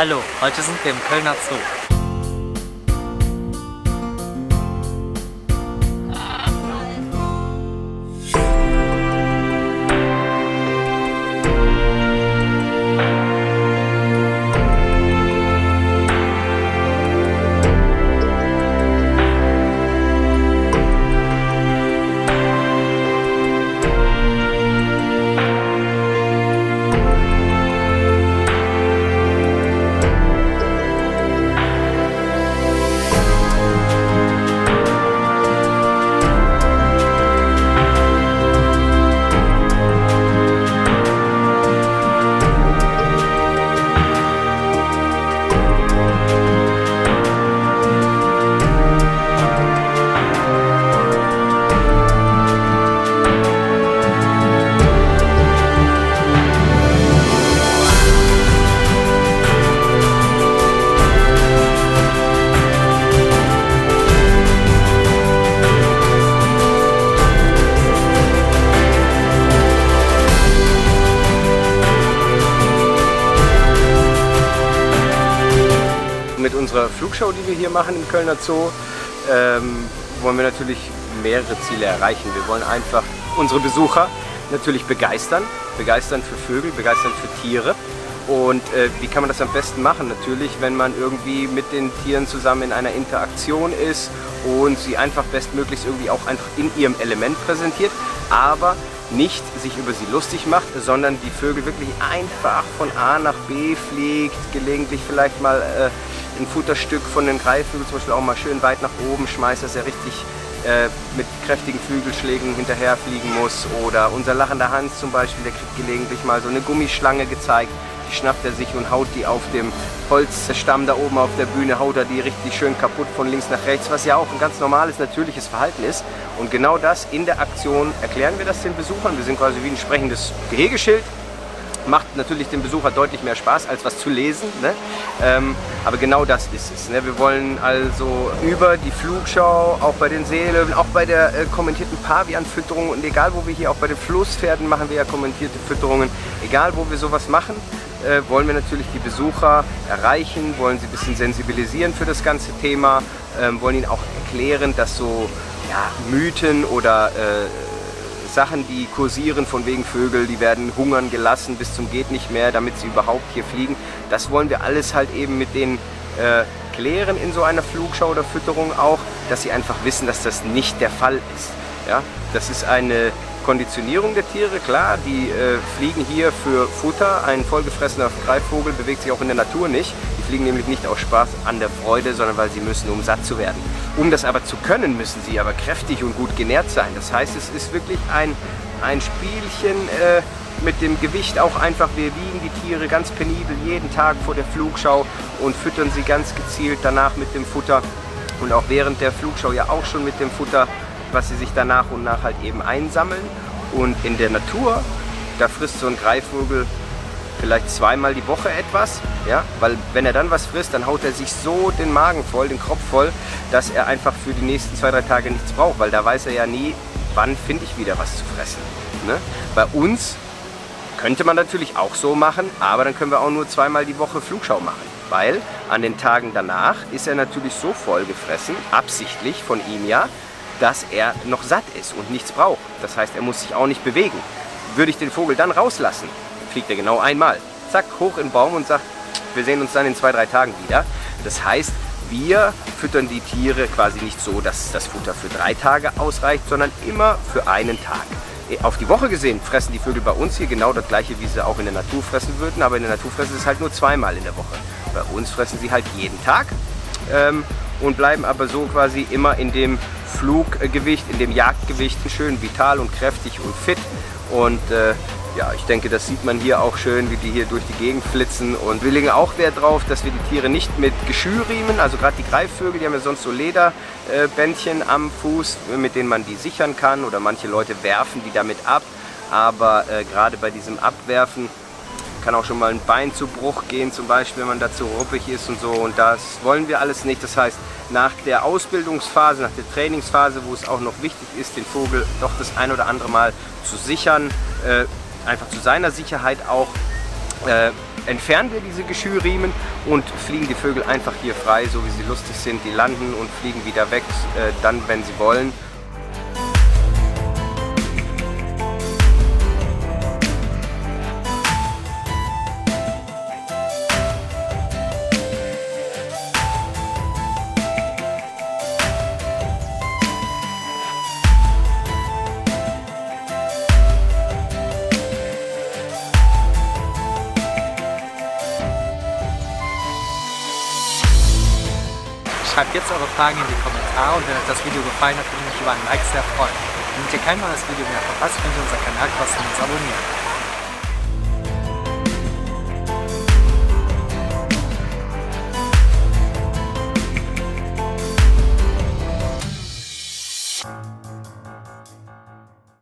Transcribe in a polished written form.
Hallo, heute sind wir im Kölner Zoo. Mit unserer Flugshow, die wir hier machen im Kölner Zoo, wollen wir natürlich mehrere Ziele erreichen. Wir wollen einfach unsere Besucher natürlich begeistern für Vögel, begeistern für Tiere. Und wie kann man das am besten machen? Natürlich, wenn man irgendwie mit den Tieren zusammen in einer Interaktion ist und sie einfach bestmöglichst irgendwie auch einfach in ihrem Element präsentiert, aber nicht sich über sie lustig macht, sondern die Vögel wirklich einfach von A nach B fliegt, gelegentlich vielleicht mal ein Futterstück von den Greifvögeln zum Beispiel auch mal schön weit nach oben schmeißt, dass er richtig mit kräftigen Flügelschlägen hinterher fliegen muss. Oder unser lachender Hans zum Beispiel, der kriegt gelegentlich mal so eine Gummischlange gezeigt, die schnappt er sich und haut die auf dem Holzstamm da oben auf der Bühne, haut er die richtig schön kaputt von links nach rechts, was ja auch ein ganz normales, natürliches Verhalten ist. Und genau das in der Aktion erklären wir das den Besuchern. Wir sind quasi wie ein sprechendes Gehegeschild. Macht natürlich dem Besucher deutlich mehr Spaß, als was zu lesen, ne? Aber genau das ist es. Ne? Wir wollen also über die Flugschau, auch bei den Seelöwen, auch bei der kommentierten Pavianfütterung und egal wo wir hier, auch bei den Flusspferden machen wir ja kommentierte Fütterungen, egal wo wir sowas machen, wollen wir natürlich die Besucher erreichen, wollen sie ein bisschen sensibilisieren für das ganze Thema, wollen ihnen auch erklären, dass so ja, Mythen oder Sachen, die kursieren von wegen Vögel, die werden hungern gelassen bis zum geht nicht mehr, damit sie überhaupt hier fliegen. Das wollen wir alles halt eben mit denen klären in so einer Flugschau oder Fütterung auch, dass sie einfach wissen, dass das nicht der Fall ist. Ja? Das ist eine Konditionierung der Tiere, klar, die fliegen hier für Futter. Ein vollgefressener Greifvogel bewegt sich auch in der Natur nicht. Die fliegen nämlich nicht aus Spaß an der Freude, sondern weil sie müssen, um satt zu werden. Um das aber zu können, müssen sie aber kräftig und gut genährt sein. Das heißt, es ist wirklich ein Spielchen mit dem Gewicht auch einfach. Wir wiegen die Tiere ganz penibel jeden Tag vor der Flugschau und füttern sie ganz gezielt danach mit dem Futter. Und auch während der Flugschau ja auch schon mit dem Futter, was sie sich dann nach und nach halt eben einsammeln. Und in der Natur, da frisst so ein Greifvogel vielleicht zweimal die Woche etwas, ja, weil wenn er dann was frisst, dann haut er sich so den Magen voll, den Kopf voll, dass er einfach für die nächsten 2-3 Tage nichts braucht, weil da weiß er ja nie, wann finde ich wieder was zu fressen. Ne? Bei uns könnte man natürlich auch so machen, aber dann können wir auch nur zweimal die Woche Flugschau machen, weil an den Tagen danach ist er natürlich so voll gefressen, absichtlich von ihm ja, dass er noch satt ist und nichts braucht. Das heißt, er muss sich auch nicht bewegen. Würde ich den Vogel dann rauslassen, fliegt er genau einmal. Zack, hoch in den Baum und sagt, wir sehen uns dann in 2-3 Tagen wieder. Das heißt, wir füttern die Tiere quasi nicht so, dass das Futter für 3 Tage ausreicht, sondern immer für einen Tag. Auf die Woche gesehen fressen die Vögel bei uns hier genau das gleiche, wie sie auch in der Natur fressen würden, aber in der Natur fressen sie es halt nur zweimal in der Woche. Bei uns fressen sie halt jeden Tag und bleiben aber so quasi immer in dem Fluggewicht, in dem Jagdgewicht, schön vital und kräftig und fit. Und ja, ich denke, das sieht man hier auch schön, wie die hier durch die Gegend flitzen. Und wir legen auch Wert darauf, dass wir die Tiere nicht mit Geschürriemen, also gerade die Greifvögel, die haben ja sonst so Lederbändchen am Fuß, mit denen man die sichern kann. Oder manche Leute werfen die damit ab. Aber gerade bei diesem Abwerfen kann auch schon mal ein Bein zu Bruch gehen, zum Beispiel, wenn man da zu ruppig ist und so. Und das wollen wir alles nicht. Das heißt, nach der Ausbildungsphase, nach der Trainingsphase, wo es auch noch wichtig ist, den Vogel doch das ein oder andere Mal zu sichern, einfach zu seiner Sicherheit auch, entfernen wir diese Geschirrriemen und fliegen die Vögel einfach hier frei, so wie sie lustig sind. Die landen und fliegen wieder weg, dann wenn sie wollen. Schreibt jetzt eure Fragen in die Kommentare und wenn euch das Video gefallen hat, würde ich mich über ein Like sehr freuen. Damit ihr kein neues Video mehr verpasst, könnt ihr unseren Kanal kostenlos abonnieren.